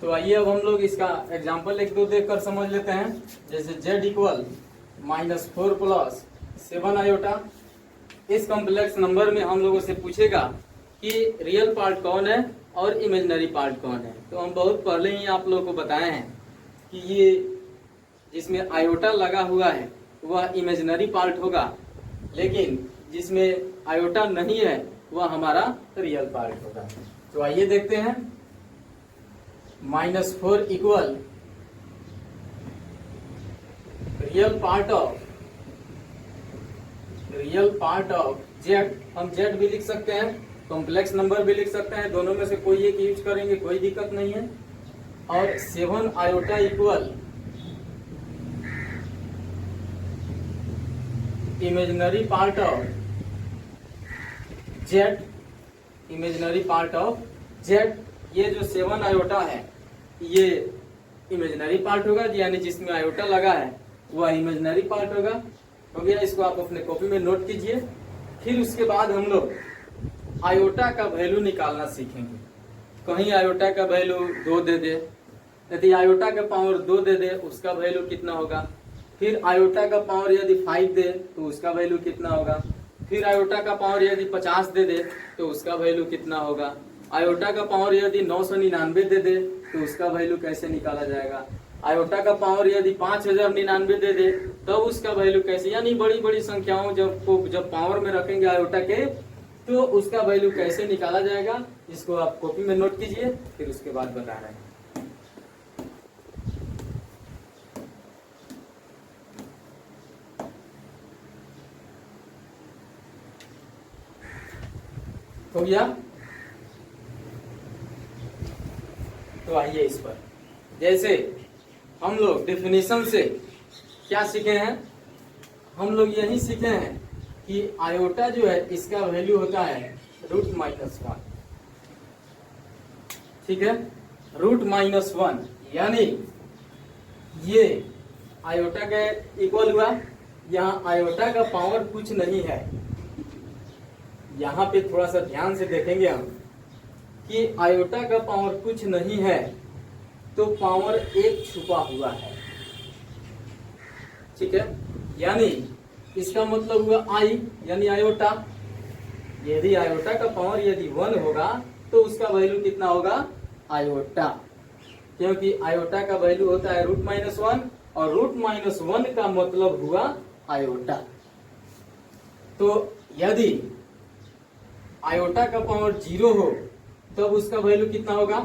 तो आइए अब हम लोग इसका एग्जाम्पल एक दो देख कर समझ लेते हैं। जैसे z इक्वल -4 प्लस 7 आयोटा। इस कॉम्प्लेक्स नंबर में हम लोगों से पूछेगा कि रियल पार्ट कौन है और इमेजिनरी पार्ट कौन है। तो हम बहुत पहले ही आप लोगों को बताए हैं कि ये जिसमें आयोटा लगा हुआ है वह इमेजिनरी पार्ट होगा, लेकिन जिसमें आयोटा नहीं है वह हमारा रियल पार्ट होगा। तो आइए देखते हैं। -4 equal real part of Z. हम जेड भी लिख सकते हैं, कॉम्प्लेक्स नंबर भी लिख सकते हैं, दोनों में से कोई एक यूज करेंगे, कोई दिक्कत नहीं है। और 7 iota equal imaginary part of Z. Imaginary part of Z, ये जो 7 आयोटा है ये इमेजिनरी पार्ट होगा, यानी जिसमें आयोटा लगा है वह इमेजिनरी पार्ट होगा। हो गया, इसको आप अपने कॉपी में नोट कीजिए। फिर उसके बाद हम लोग आयोटा का वैल्यू निकालना सीखेंगे। कहीं आयोटा का वैल्यू 2 दे दे, यदि आयोटा का पावर 2 दे दे उसका वैल्यू कितना होगा। फिर आयोटा का पावर यदि 5 दे तो उसका वैल्यू कितना होगा। फिर आयोटा का पावर यदि 50 दे दे तो उसका वैल्यू कितना होगा। आयोटा का पावर यदि 999 दे दे तो उसका वैल्यू कैसे निकाला जाएगा। आयोटा का पावर यदि 5099 दे दे तो उसका वैल्यू कैसे, यानी बड़ी बड़ी संख्याओं जब पावर में रखेंगे आयोटा के तो उसका वैल्यू कैसे निकाला जाएगा। इसको आप कॉपी में नोट कीजिए, फिर उसके बाद बता रहे हैं। हो गया। तो आइए इस पर, जैसे हम लोग डेफिनेशन से क्या सीखे हैं, हम लोग यही सीखे हैं कि आयोटा जो है इसका वैल्यू होता है √-1। ठीक है, √-1, यानी ये आयोटा के इक्वल हुआ। यहाँ आयोटा का पावर कुछ नहीं है। यहाँ पे थोड़ा सा ध्यान से देखेंगे हम कि आयोटा का पावर कुछ नहीं है तो पावर 1 छुपा हुआ है। ठीक है, यानी इसका मतलब हुआ आई, यानी आयोटा। यदि आयोटा का पावर यदि 1 होगा तो उसका वैल्यू कितना होगा, आयोटा, क्योंकि आयोटा का वैल्यू होता है √-1 और √-1 का मतलब हुआ आयोटा। तो यदि आयोटा का पावर 0 हो तब उसका वैल्यू कितना होगा।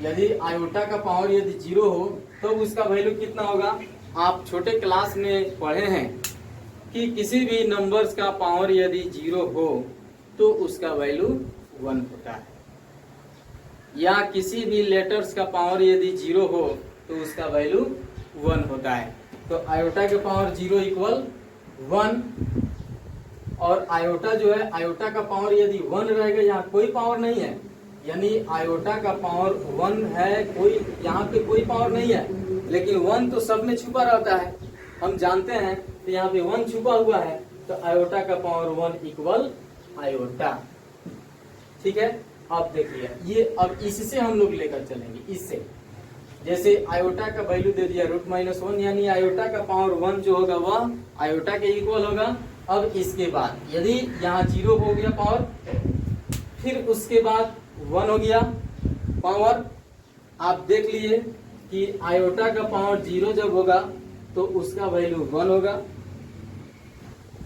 यदि आयोटा का पावर यदि 0 हो तब उसका वैल्यू कितना होगा। आप छोटे क्लास में पढ़े हैं कि किसी भी नंबर्स का पावर यदि 0 हो तो उसका वैल्यू 1 होता है, या किसी भी लेटर्स का पावर यदि 0 हो तो उसका वैल्यू 1 होता है। तो आयोटा के पावर 0 इक्वल 1, और आयोटा जो है, आयोटा का पावर यदि 1 रहेगा, यहाँ कोई पावर नहीं है, यानी आयोटा का पावर 1 है, कोई यहाँ पे कोई पावर नहीं है, लेकिन 1 तो सब में छुपा रहता है, हम जानते हैं। तो यहाँ पे 1 छुपा हुआ है, तो आयोटा का पावर 1 इक्वल आयोटा। ठीक है, अब देखिए ये, अब इससे हम लोग लेकर चलेंगे। इससे जैसे आयोटा का वैल्यू दे दिया √-1, यानी आयोटा का पावर 1 जो होगा वह आयोटा के इक्वल होगा। अब इसके बाद यदि यहाँ 0 हो गया पावर, फिर उसके बाद 1 हो गया पावर। आप देख लिए कि आयोटा का पावर 0 जब होगा तो उसका वैल्यू 1 होगा,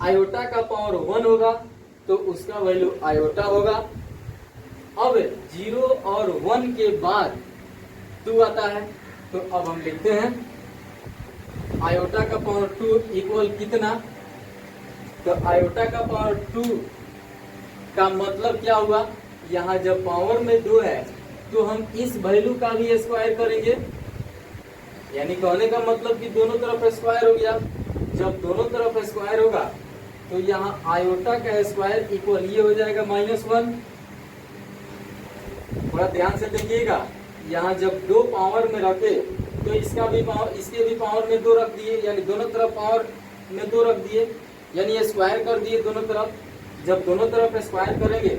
आयोटा का पावर 1 होगा तो उसका वैल्यू आयोटा होगा। अब 0 और 1 के बाद 2 आता है, तो अब हम लिखते हैं आयोटा का पावर 2 इक्वल कितना। तो आयोटा का पावर 2 का मतलब क्या हुआ, यहाँ जब पावर में 2 है तो हम इस वैल्यू का भी स्क्वायर करेंगे, यानी कहने का मतलब कि दोनों तरफ स्क्वायर हो गया। जब दोनों तरफ स्क्वायर होगा तो यहाँ आयोटा का स्क्वायर इक्वल ये हो जाएगा -1। थोड़ा ध्यान से देखिएगा, यहाँ जब 2 पावर में रखे तो इसका भी पावर, इसके भी पावर में 2 रख दिए, यानी दोनों तरफ पावर में 2 रख दिए, यानी स्क्वायर कर दिए दोनों तरफ। जब दोनों तरफ स्क्वायर करेंगे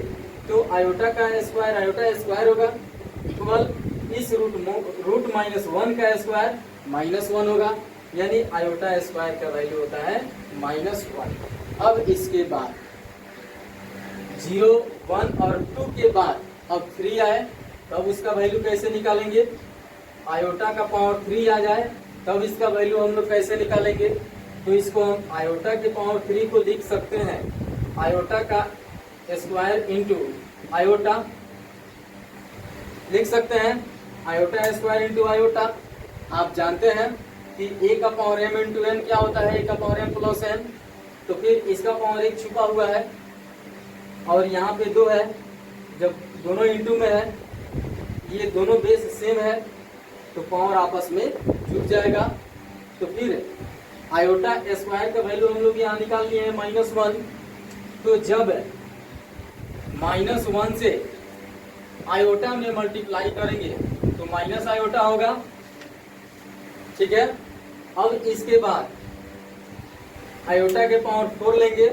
तो आयोटा का स्क्वायर आयोटा स्क्वायर होगा इक्वल इस रूट माइनस 1 का स्क्वायर -1 होगा, यानी आयोटा स्क्वायर का वैल्यू होता है -1। अब इसके बाद 0, 1 और 2 के बाद अब 3 आए, तब उसका वैल्यू कैसे निकालेंगे? आयोटा का पावर 3 आ जाए तब इसका वैल्यू हम लोग कैसे निकालेंगे? तो इसको हम आयोटा के पावर 3 को लिख सकते हैं आयोटा का स्क्वायर इंटू आयोटा, लिख सकते हैं आयोटा स्क्वायर इंटू आयोटा। आप जानते हैं कि a का पावर m इंटू n क्या होता है? a का पावर m प्लस n। तो फिर इसका पावर 1 छुपा हुआ है और यहाँ पे 2 है, जब दोनों इंटू में है, ये दोनों बेस सेम है तो पावर आपस में जुड़ जाएगा। तो फिर आयोटा स्क्वायर का वैल्यू हम लोग यहाँ निकाल लिए हैं -1। तो जब -1 से आयोटा में मल्टीप्लाई करेंगे तो माइनस आयोटा होगा, ठीक है। अब इसके बाद आयोटा के पावर 4 लेंगे,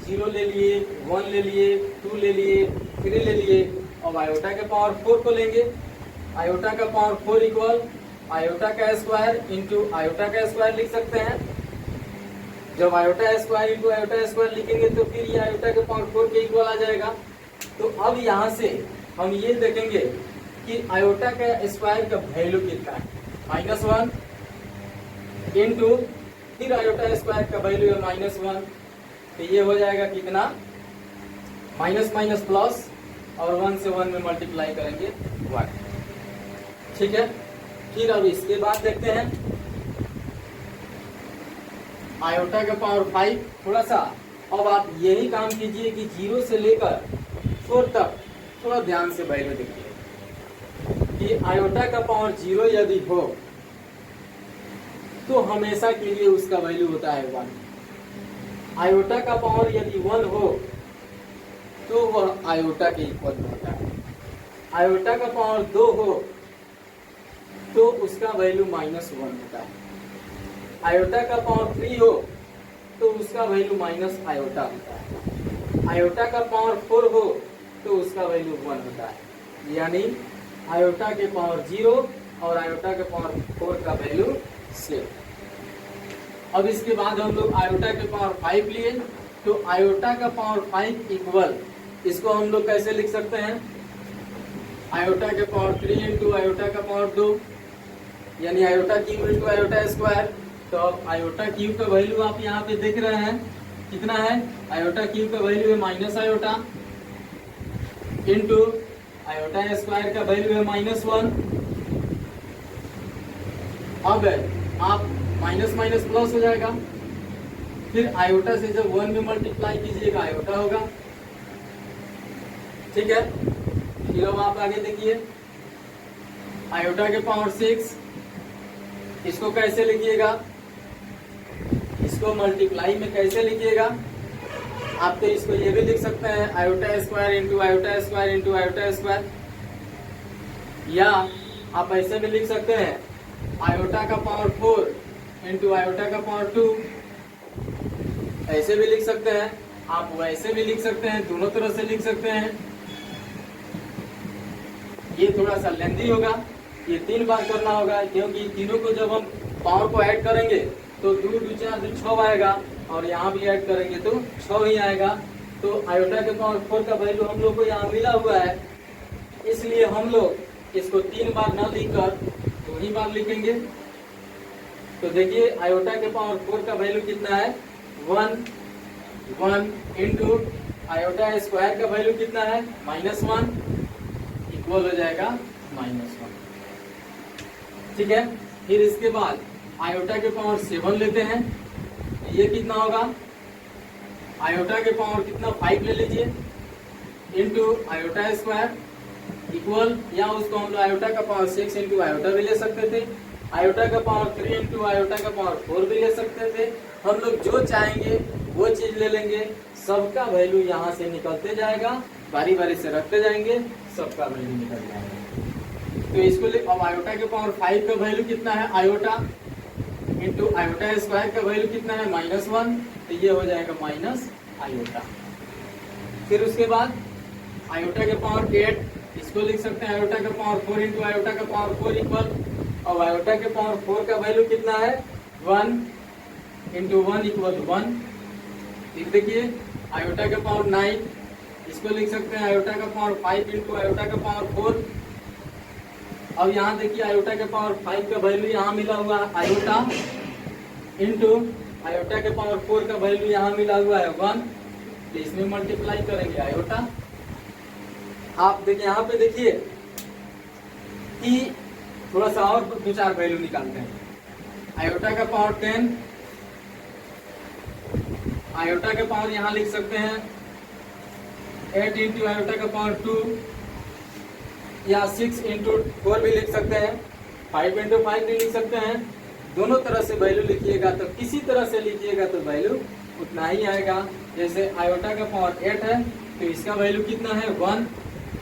0 ले लिए, 1 ले लिए, 2 ले लिए, 3 ले लिए। अब आयोटा के पावर 4 को लेंगे, आयोटा का पावर 4 इक्वल आयोटा का स्क्वायर इंटू आयोटा का स्क्वायर लिख सकते हैं। जब iota square into iota square लिखेंगे तो फिर ये आयोटा के पावर 4 के इक्वल आ जाएगा। तो अब यहाँ से हम ये देखेंगे कि आयोटा का स्क्वायर का वैल्यू कितना है, -1 इंटू फिर आयोटा स्क्वायर का वैल्यू है -1। तो ये हो जाएगा कितना? माइनस माइनस प्लस और 1 से 1 में मल्टीप्लाई करेंगे 1, ठीक है। फिर अब इसके बाद देखते हैं आयोटा का पावर 5। थोड़ा सा अब आप यही काम कीजिए कि 0 से लेकर 4 तक थोड़ा ध्यान से वैल्यू देखिए कि आयोटा का पावर 0 यदि हो तो हमेशा के लिए उसका वैल्यू होता है 1। आयोटा का पावर यदि 1 हो तो वह आयोटा के इक्वल होता है। आयोटा का पावर 2 हो तो उसका वैल्यू -1 होता है। आयोटा का पावर 3 हो तो उसका वैल्यू माइनस आयोटा होता है। आयोटा का पावर 4 हो तो उसका वैल्यू 1 होता है। यानी आयोटा के पावर 0 और आयोटा के पावर 4 का वैल्यू सेम। अब इसके बाद हम लोग आयोटा के पावर 5 लिए, तो आयोटा का पावर 5 इक्वल, इसको हम लोग कैसे लिख सकते हैं? आयोटा के पावर 3 इंटू आयोटा का पावर 2, यानी iota cube into iota square. तो अब आयोटा क्यूब का वैल्यू आप यहाँ पे देख रहे हैं कितना है? आयोटा क्यूब का वैल्यू है minus iota into iota square का वैल्यू है -1। अब आप माइनस माइनस प्लस हो जाएगा, फिर आयोटा से जब 1 में मल्टीप्लाई कीजिएगा आयोटा होगा, ठीक है। फिर अब आप आगे देखिए आयोटा के पावर 6, इसको कैसे लिखिएगा? इसको मल्टीप्लाई में कैसे लिखिएगा? आप तो इसको ये भी लिख सकते हैं iota square into iota square into iota square, या आप ऐसे भी लिख सकते हैं आयोटा का पावर 4 इंटू आयोटा का पावर 2, ऐसे भी लिख सकते हैं। आप वैसे भी लिख सकते हैं, दोनों तरह से लिख सकते हैं। ये थोड़ा सा लेंथी होगा, ये 3 बार करना होगा, क्योंकि तीनों को जब हम पावर को ऐड करेंगे तो 2 2 4 2 6 आएगा, और यहाँ भी ऐड करेंगे तो 6 ही आएगा। तो आयोटा के पावर 4 का वैल्यू हम लोग को यहाँ मिला हुआ है, इसलिए हम लोग इसको 3 बार न लिखकर 2 ही बार लिखेंगे। तो देखिए आयोटा के पावर 4 का वैल्यू कितना है? 1 इंटू आयोटा स्क्वायर का वैल्यू कितना है? -1 इक्वल हो जाएगा -1, ठीक है। फिर इसके बाद आयोटा के पावर 7 लेते हैं, ये कितना होगा? आयोटा के पावर कितना? 5 ले लीजिए इंटू आयोटा स्क्वायर इक्वल, या उसको हम लोग आयोटा का पावर 6 इंटू आयोटा भी ले सकते थे, आयोटा का पावर 3 इंटू आयोटा का पावर 4 भी ले सकते थे। हम लोग जो चाहेंगे वो चीज ले लेंगे, सबका वैल्यू यहाँ से निकलते जाएगा, बारी बारी से रखते जाएंगे, सबका वैल्यू निकल जाएगा। तो इसको अब आयोटा के पावर 5 का वैल्यू कितना है? आयोटा इंटू आयोटा स्क्वायर का वैल्यू कितना है? -1, तो ये हो जाएगा माइनस आयोटा। फिर उसके बाद आयोटा के पावर 8, इसको लिख सकते हैं आयोटा का पावर 4 इंटू आयोटा का पावर 4 इक्वल, और आयोटा के पावर 4 का वैल्यू कितना है 1 इंटू 1 इक्वल 1। फिर देखिए आयोटा का पावर 9, इसको लिख सकते हैं आयोटा का पावर 5 इंटू आयोटा का पावर 4। अब यहाँ देखिए आयोटा के पावर 5 का वैल्यू यहाँ मिला हुआ है आयोटा इंटू आयोटा के पावर 4 का वैल्यू यहाँ मिला हुआ है 1, तो इसमें मल्टीप्लाई करेंगे आयोटा। आप देखिए यहाँ पे देखिए कि थोड़ा सा और दो चार वैल्यू निकालते हैं। आयोटा का पावर 10, आयोटा के पावर यहाँ लिख सकते हैं 8 इंटू आयोटा का पावर 2, या 6 इंटू 4 भी लिख सकते हैं, 5 इंटू 5 भी लिख सकते हैं। दोनों तरह से वैल्यू लिखिएगा तो किसी तरह से लिखिएगा तो वैल्यू उतना ही आएगा। जैसे आयोटा का पावर 8 है तो इसका वैल्यू कितना है 1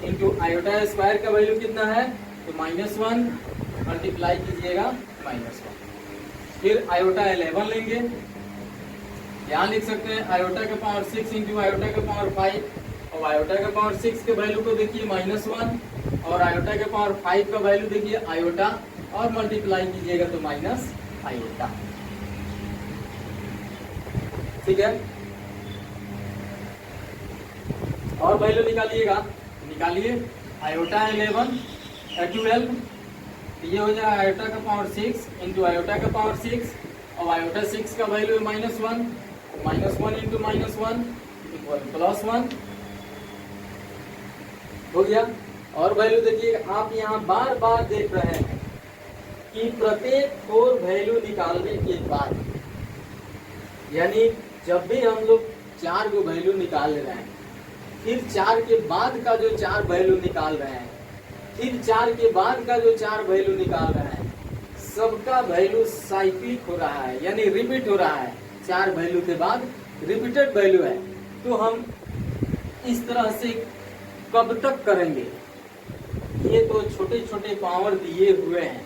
इंटू आयोटा स्क्वायर का वैल्यू कितना है तो -1, मल्टीप्लाई कीजिएगा -1। फिर आयोटा 11 लेंगे, यहाँ लिख सकते हैं आयोटा का पावर 6 इंटू आयोटा का पावर 5, और आयोटा का पावर 6 के वैल्यू को देखिए -1, और आयोटा के पावर 5 का वैल्यू देखिए आयोटा, और मल्टीप्लाई कीजिएगा तो माइनस आयोटा। ठीक है, और वैल्यू निकालिएगा, निकालिए आयोटा 12, ये हो जाएगा आयोटा का पावर 6 इंटू आयोटा का पावर 6, और आयोटा 6 का वैल्यू है -1, -1 इंटू -1 इक्वल +1 हो गया। और वैल्यू देखिएगा, आप यहाँ बार बार देख रहे हैं कि प्रत्येक 4 वैल्यू निकालने के बाद, यानी जब भी हम लोग 4 को वैल्यू निकाल रहे हैं, फिर 4 के बाद का जो 4 वैल्यू निकाल रहे हैं, फिर 4 के बाद का जो 4 वैल्यू निकाल रहे हैं, सबका वैल्यू साइक्लिक हो रहा है, यानी रिपीट हो रहा है। 4 वैल्यू के बाद रिपीटेड वैल्यू है। तो हम इस तरह से कब तक करेंगे? ये तो छोटे छोटे पावर दिए हुए हैं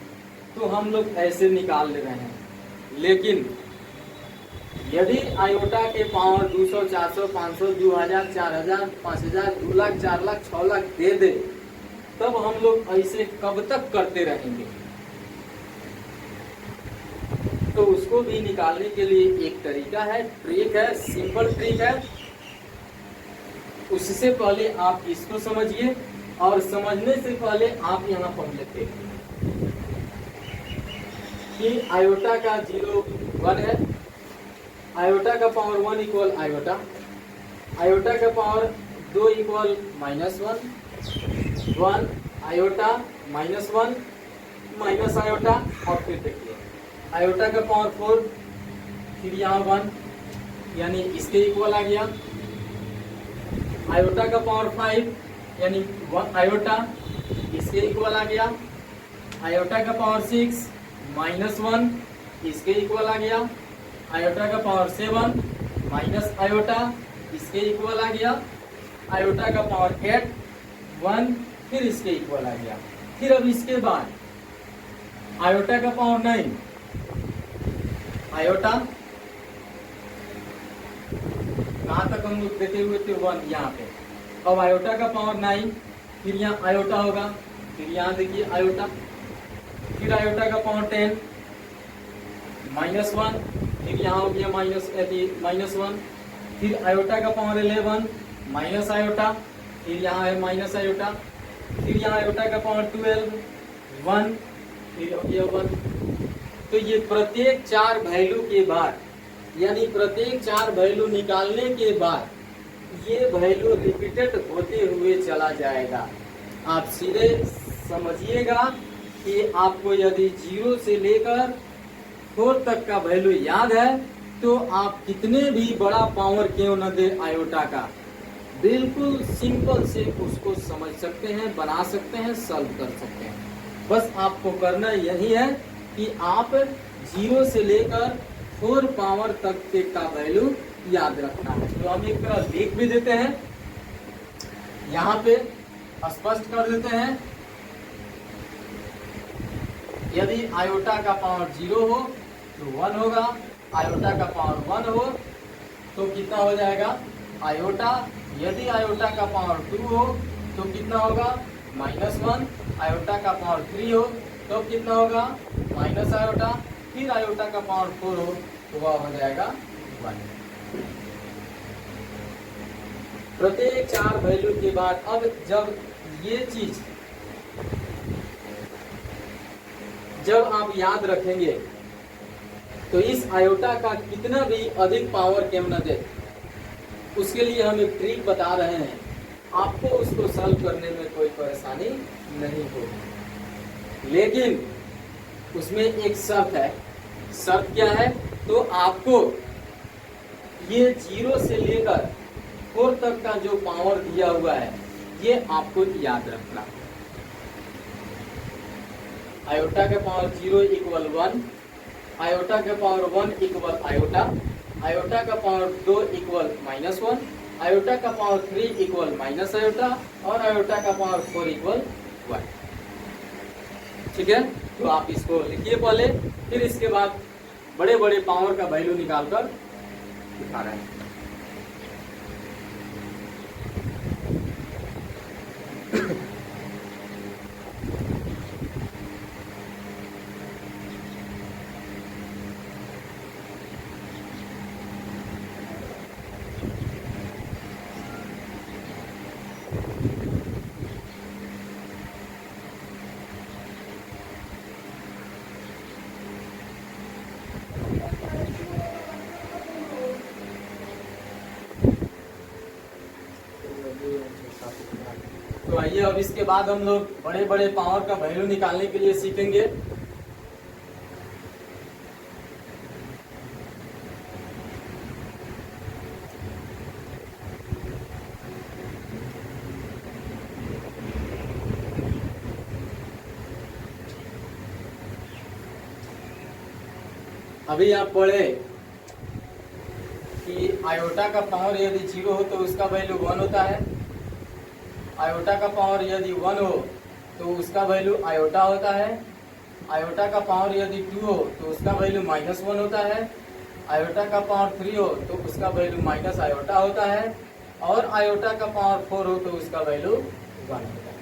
तो हम लोग ऐसे निकाल ले रहे हैं, लेकिन यदि आयोटा के पावर 200, 400, 500, 2000, 4000, 5000, 2 लाख, 4 लाख, 6 लाख दे दे, तब हम लोग ऐसे कब तक करते रहेंगे? तो उसको भी निकालने के लिए एक तरीका है, ट्रिक है, सिंपल ट्रिक है। उससे पहले आप इसको समझिए, और समझने से पहले आप यहाँ पढ़ लेते हैं कि आयोटा का 0 1 है, आयोटा का पावर 1 इक्वल आयोटा, आयोटा का power 2 equal -1, 1 iota -1 minus iota, और फिर देखिए आयोटा का पावर 4, फिर यहाँ 1 यानी इसके इक्वल आ गया, आयोटा का पावर 5 यानी 1 आयोटा इसके इक्वल आ गया, आयोटा का पावर 6 -1 इसके इक्वल आ गया, आयोटा का पावर 7 माइनस आयोटा इसके इक्वल आ गया, आयोटा का पावर 8 1 फिर इसके इक्वल आ गया। फिर अब इसके बाद आयोटा का पावर 9, आयोटा कहाँ तक हम लोग देखे हुए थे 1 यहाँ पे। अब आयोटा का पावर 9, फिर यहाँ आयोटा होगा, फिर यहाँ देखिए आयोटा, फिर आयोटा का पावर 10 -1, फिर यहाँ हो गया -1, फिर आयोटा का पावर 11 माइनस आयोटा, फिर यहाँ है माइनस आयोटा, फिर यहाँ आयोटा का पावर 12 1, फिर हो गया 1। तो ये प्रत्येक 4 वैल्यू के बाद, यानी प्रत्येक 4 वैल्यू निकालने के बाद ये वैल्यू रिपीटेड होते हुए चला जाएगा। आप सीधे समझिएगा कि आपको यदि 0 से लेकर 4 तक का वैल्यू याद है तो आप कितने भी बड़ा पावर क्यों न दे आयोटा का, बिल्कुल सिंपल से उसको समझ सकते हैं, बना सकते हैं, सॉल्व कर सकते हैं। बस आपको करना यही है कि आप 0 से लेकर 4 पावर तक के का वैल्यू याद रखना है। तो हम एक तरह लिख भी देते हैं, यहाँ पे स्पष्ट कर देते हैं। यदि आयोटा का पावर 0 हो तो 1 होगा, आयोटा का पावर 1 हो तो कितना हो जाएगा आयोटा। यदि आयोटा का पावर 2 हो तो कितना होगा -1, आयोटा का पावर 3 हो तो कितना होगा माइनस आयोटा, फिर आयोटा का पावर 4 हो तो वह हो जाएगा 1। प्रत्येक 4 वैल्यू के बाद अब जब ये चीज जब आप याद रखेंगे तो इस आयोटा का कितना भी अधिक पावर क्यों न दे, उसके लिए हम एक ट्रिक बता रहे हैं, आपको उसको सॉल्व करने में कोई परेशानी नहीं होगी। लेकिन उसमें एक शर्त है। शर्त क्या है? तो आपको ये 0 से लेकर 4 तक का जो पावर दिया हुआ है ये आपको याद रखना। आयोटा का पावर 0 इक्वल 1, आयोटा का पावर 1 इक्वल आयोटा, आयोटा का पावर 2 इक्वल -1, आयोटा का पावर 3 इक्वल माइनस आयोटा और आयोटा का पावर 4 इक्वल 1। ठीक है, तो आप इसको लिखिए पहले, फिर इसके बाद बड़े बड़े पावर का वैल्यू निकालकर दिखा रहे हैं। तो आइए अब इसके बाद हम लोग बड़े बड़े पावर का वैल्यू निकालने के लिए सीखेंगे। अभी आप पढ़े कि आयोटा का पावर यदि 0 हो तो उसका वैल्यू 1 होता है, आयोटा का पावर यदि 1 हो तो उसका वैल्यू आयोटा होता है, आयोटा का पावर यदि 2 हो तो उसका वैल्यू -1 होता है, आयोटा का पावर 3 हो तो उसका वैल्यू माइनस आयोटा होता है, और आयोटा का पावर 4 हो तो उसका वैल्यू 1 होता है।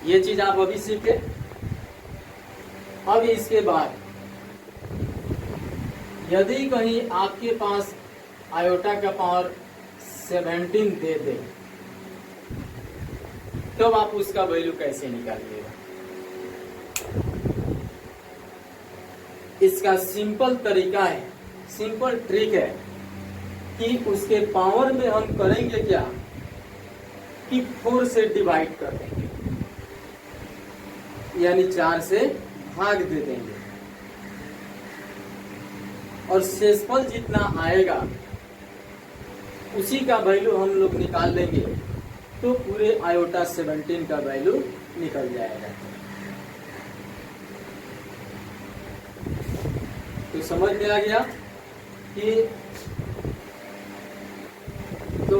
ये चीज आप अभी सीखे। अब इसके बाद यदि कहीं आपके पास आयोटा का पावर 17 दे दे तब आप उसका वैल्यू कैसे निकालिएगा? इसका सिंपल तरीका है, सिंपल ट्रिक है कि उसके पावर में हम करेंगे क्या कि 4 से डिवाइड कर देंगे, यानी 4 से भाग दे देंगे, और शेषफल जितना आएगा उसी का वैल्यू हम लोग निकाल लेंगे तो पूरे आयोटा 17 का वैल्यू निकल जाएगा। तो समझ में आ गया कि तो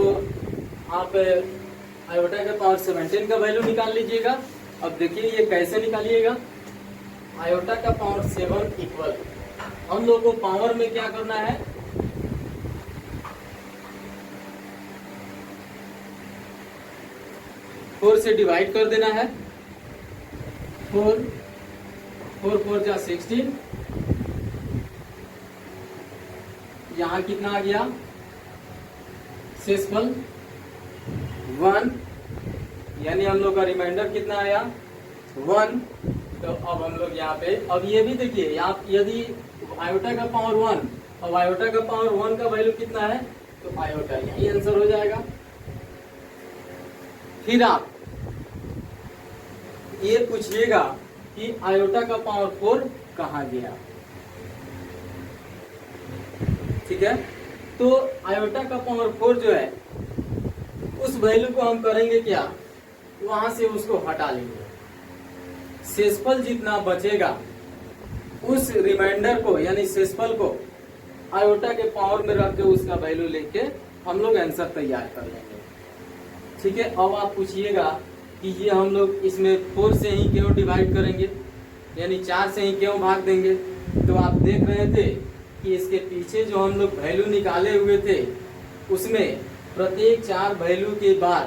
आप आयोटा का पावर 17 का वैल्यू निकाल लीजिएगा। अब देखिए ये कैसे निकालिएगा। आयोटा का पावर 7 इक्वल, हम लोग को पावर में क्या करना है, फोर से डिवाइड कर देना है। 4 4 जा 16, यहाँ कितना आ गया शेषफल 1, यानी हम लोग का रिमाइंडर कितना आया 1। तो अब हम लोग यहाँ पे अब ये भी देखिए, यहाँ यदि आयोटा का पावर 1 और आयोटा का पावर 1 का वैल्यू कितना है तो आयोटा यही आंसर हो जाएगा। फिर आप ये पूछिएगा कि आयोटा का पावर 4 कहाँ गया। ठीक है, तो आयोटा का पावर 4 जो है उस वैल्यू को हम करेंगे क्या, वहां से उसको हटा लेंगे। शेषफल जितना बचेगा उस रिमाइंडर को यानी शेषफल को आयोटा के पावर में रख के उसका वैल्यू लेके हम लोग आंसर तैयार कर लेंगे। ठीक है, अब आप पूछिएगा कि ये हम लोग इसमें 4 से ही क्यों डिवाइड करेंगे, यानी 4 से ही क्यों भाग देंगे। तो आप देख रहे थे कि इसके पीछे जो हम लोग वैल्यू निकाले हुए थे उसमें प्रत्येक 4 वैल्यू के बाद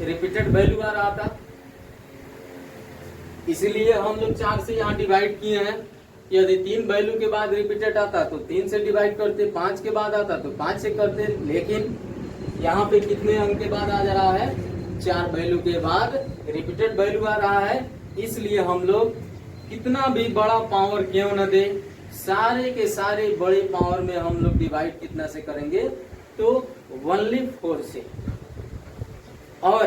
रिपीटेड वैल्यू आ रहा था, इसीलिए हम लोग 4 से यहाँ डिवाइड किए हैं। यदि 3 वैल्यू के बाद रिपीटेड आता तो 3 से डिवाइड करते, 5 के बाद आता तो 5 से करते, लेकिन यहाँ पे कितने अंक के बाद आ जा रहा है, 4 वैल्यू के बाद रिपीटेड वैल्यू आ रहा है। इसलिए हम लोग कितना भी बड़ा पावर क्यों न दे, सारे के सारे बड़े पावर में हम लोग डिवाइड कितना से करेंगे, तो ओनली 4 से। और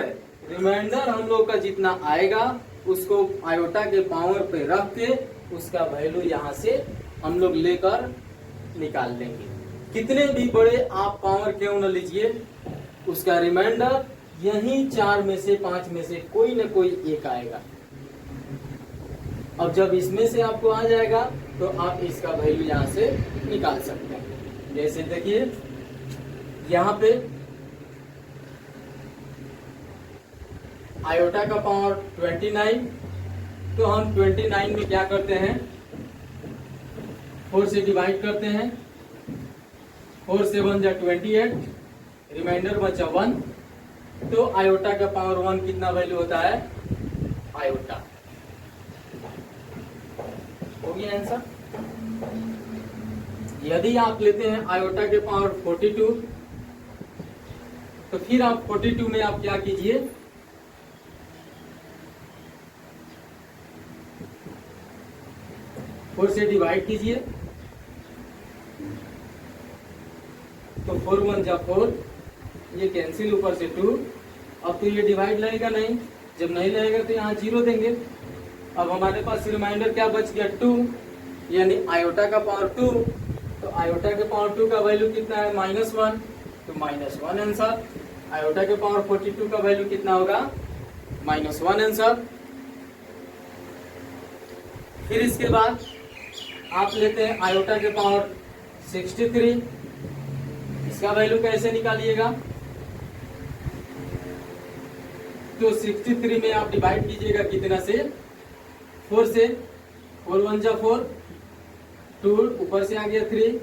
रिमाइंडर हम लोग का जितना आएगा उसको आयोटा के पावर पे रख के उसका वैल्यू यहाँ से हम लोग लेकर निकाल लेंगे। कितने भी बड़े आप पावर क्यों न लीजिए, उसका रिमाइंडर यही 4 में से 5 में से कोई न कोई एक आएगा। अब जब इसमें से आपको आ जाएगा तो आप इसका वैल्यू यहाँ से निकाल सकते हैं। जैसे देखिए यहाँ पे आयोटा का पावर 29, तो हम 29 में क्या करते हैं, 4 से डिवाइड करते हैं, 4 से 1 जा 28, रिमाइंडर बचा 1, तो आयोटा का पावर 1 कितना वैल्यू होता है, आयोटा। हो गया आंसर। यदि आप लेते हैं आयोटा के पावर 42, तो फिर आप 42 में आप क्या कीजिए, फोर से डिवाइड कीजिए, तो 4 1 जा 4, ये कैंसिल, ऊपर से 2। अब तो ये डिवाइड लगेगा नहीं, जब नहीं लगेगा तो यहाँ 0 देंगे। अब हमारे पास रिमाइंडर क्या बच गया, 2, यानी आयोटा का पावर 2। तो आयोटा के पावर 2 का वैल्यू कितना है, -1, तो -1 आंसर। आयोटा के पावर 42 का वैल्यू कितना होगा, -1 आंसर। फिर इसके बाद आप लेते हैं आयोटा के पावर 63, इसका वैल्यू कैसे निकालिएगा, तो 63 में आप डिवाइड कीजिएगा कितना से, 4 से, 4 1 जा 4, 2 ऊपर से आ गया 3,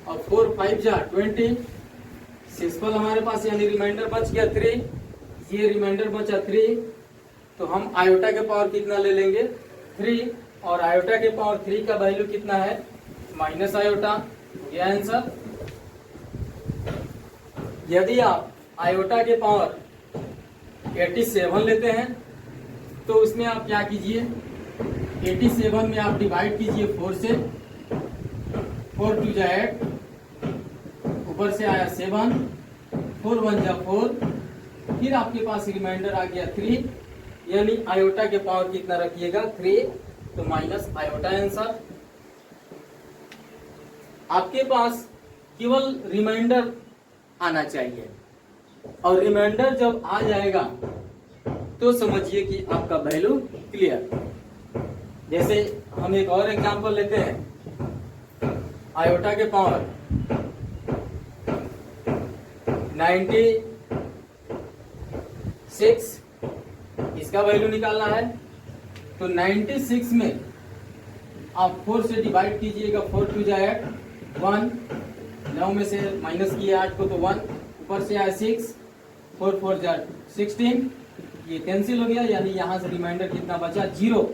और 4 5 जा 20, 6 हमारे पास यानी रिमाइंडर बच गया 3, ये रिमाइंडर बचा 3, तो हम आयोटा के पावर कितना ले लेंगे, 3, और आयोटा के पावर 3 का वैल्यू कितना है, माइनस आयोटा। यह आंसर। यदि आप आयोटा के पावर 87 लेते हैं तो उसमें आप क्या कीजिए, 87 में आप डिवाइड कीजिए 4 से, 4 2 जा 8, ऊपर से आया 7, 4 1 जा 4, फिर आपके पास रिमाइंडर आ गया 3, यानी आयोटा के पावर कितना रखिएगा, 3, तो माइनस आयोटा आंसर। आपके पास केवल रिमाइंडर आना चाहिए, और रिमाइंडर जब आ जाएगा तो समझिए कि आपका वैल्यू क्लियर। जैसे हम एक और एग्जांपल लेते हैं, आयोटा के पावर 96, इसका वैल्यू निकालना है, तो 96 में आप 4 से डिवाइड कीजिएगा, 4 2 जा 8, 1, 9 में से माइनस किया 8 को तो 1, ऊपर से आया 6, 4 4 जा 16, ये कैंसिल हो गया, यानी यहाँ से रिमाइंडर कितना बचा, 0।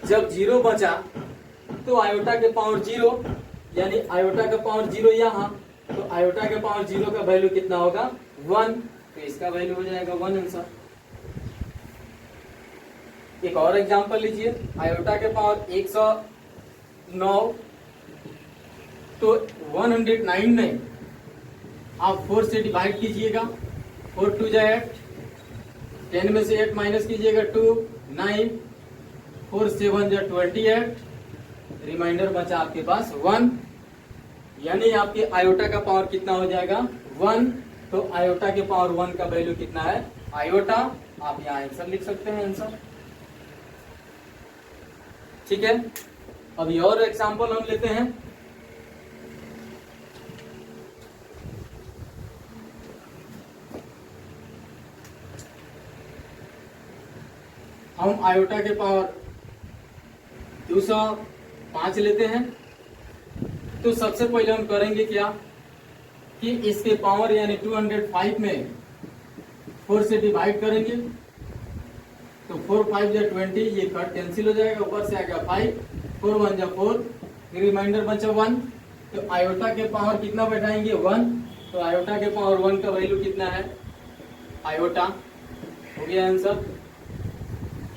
जब 0 बचा तो आयोटा के पावर 0, यानी आयोटा का पावर 0 यहाँ, तो आयोटा के पावर 0 का वैल्यू कितना होगा, 1, तो इसका वैल्यू हो जाएगा 1 आंसर। एक और एग्जांपल लीजिए, आयोटा के पावर 109, तो 109 में आप 4 से डिवाइड कीजिएगा, 4 2 जा 8, 10 में से 8 माइनस कीजिएगा 2, 9, 4 7 जा 28, रिमाइंडर बचा आपके पास 1, यानी आपके आयोटा का पावर कितना हो जाएगा, 1। तो आयोटा के पावर 1 का वैल्यू कितना है, आयोटा। आप यहाँ आंसर लिख सकते हैं, आंसर। ठीक है। अभी और एग्जांपल हम लेते हैं, हम आयोटा के पावर 205 लेते हैं। तो सबसे पहले हम करेंगे क्या कि इसके पावर यानी 205 में 4 से डिवाइड करेंगे, तो 4 5 जा 20, ये कट कैंसिल हो जाएगा, ऊपर से आ गया 5, 4 1 जा 4, फिर रिमाइंडर बचा 1। तो आयोटा के पावर कितना बैठाएंगे 1, तो आयोटा के पावर 1 का वैल्यू कितना है आयोटा। हो गया आंसर।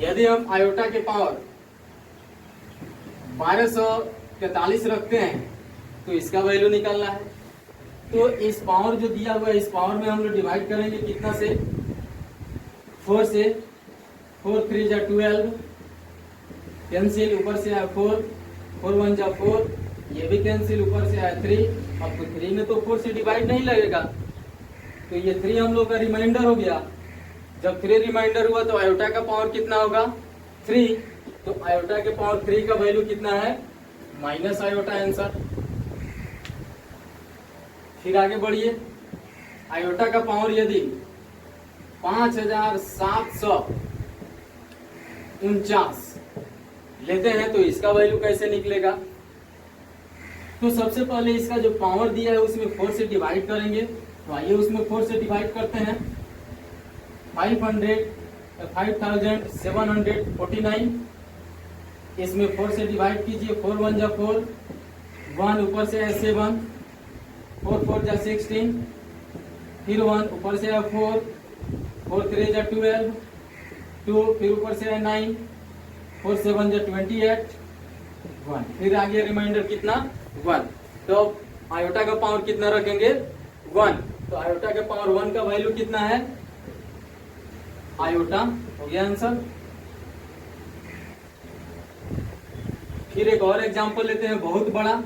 यदि हम आयोटा के पावर 1243 रखते हैं तो इसका वैल्यू निकालना है। तो इस पावर जो दिया हुआ है, इस पावर में हम लोग डिवाइड करेंगे कितना से 4 से, 4 3 जा 12, कैंसिल, ऊपर से आया 4, 4 1 जा 4, ये भी कैंसिल, ऊपर से आया 3। अब तो 3 में तो 4 से डिवाइड नहीं लगेगा, तो ये 3 हम लोग का रिमाइंडर हो गया। जब 3 रिमाइंडर हुआ तो आयोटा का पावर कितना होगा 3, तो आयोटा के पावर 3 का वैल्यू कितना है माइनस आयोटा आंसर। फिर आगे बढ़िए, आयोटा का पावर यदि 5749 लेते हैं तो इसका वैल्यू कैसे निकलेगा। तो सबसे पहले इसका जो पावर दिया है उसमें 4 से डिवाइड करेंगे। तो आइए उसमें 4 से डिवाइड करते हैं। 5749, इसमें 4 से डिवाइड कीजिए, 4 1 जा 4, 1 ऊपर से है 7, 4 4 जा 16, फिर 1 ऊपर से है 4, 4 3 जा 12, 2 फिर ऊपर से है 9, 4 7 जा 28, 1 फिर आगे रिमाइंडर कितना 1। तो आयोटा का पावर कितना रखेंगे 1, तो आयोटा के पावर 1 का वैल्यू कितना है आयोटा। हो गया आंसर। फिर एक और एग्जांपल लेते हैं बहुत बड़ा,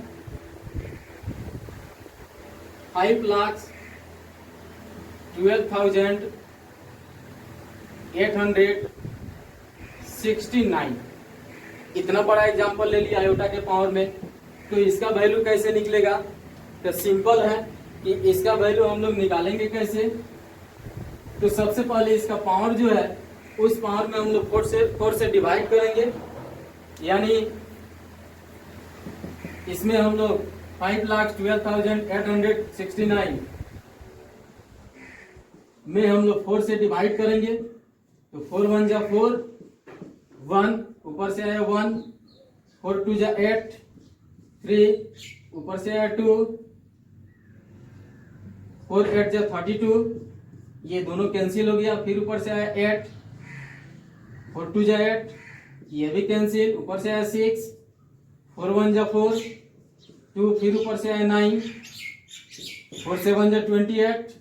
5,12,869, इतना बड़ा एग्जांपल ले लिया आयोटा के पावर में। तो इसका वैल्यू कैसे निकलेगा, तो सिंपल है कि इसका वैल्यू हम लोग निकालेंगे कैसे। तो सबसे पहले इसका पावर जो है उस पावर में हम लोग 4 से डिवाइड करेंगे, यानी इसमें हम लोग 5,12,869 में हम लोग 4 से डिवाइड करेंगे। तो 4 1 जा 4, 1 ऊपर से आया 1, 4 2 जा 8, 3 ऊपर से आया 2, 4 8 जा 32, ये दोनों कैंसिल हो गया, फिर ऊपर से आया 8, 4 2 जा 8, ये भी कैंसिल, ऊपर से आया 6, 4 1 जा 4, 2 फिर ऊपर से आया 9, 4 7 जा 28,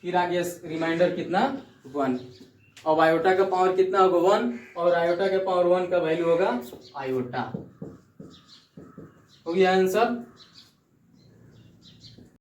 फिर आगे रिमाइंडर कितना 1। अब आयोटा का पावर कितना होगा 1, और आयोटा के पावर 1 का वैल्यू होगा आयोटा। हो गया आंसर।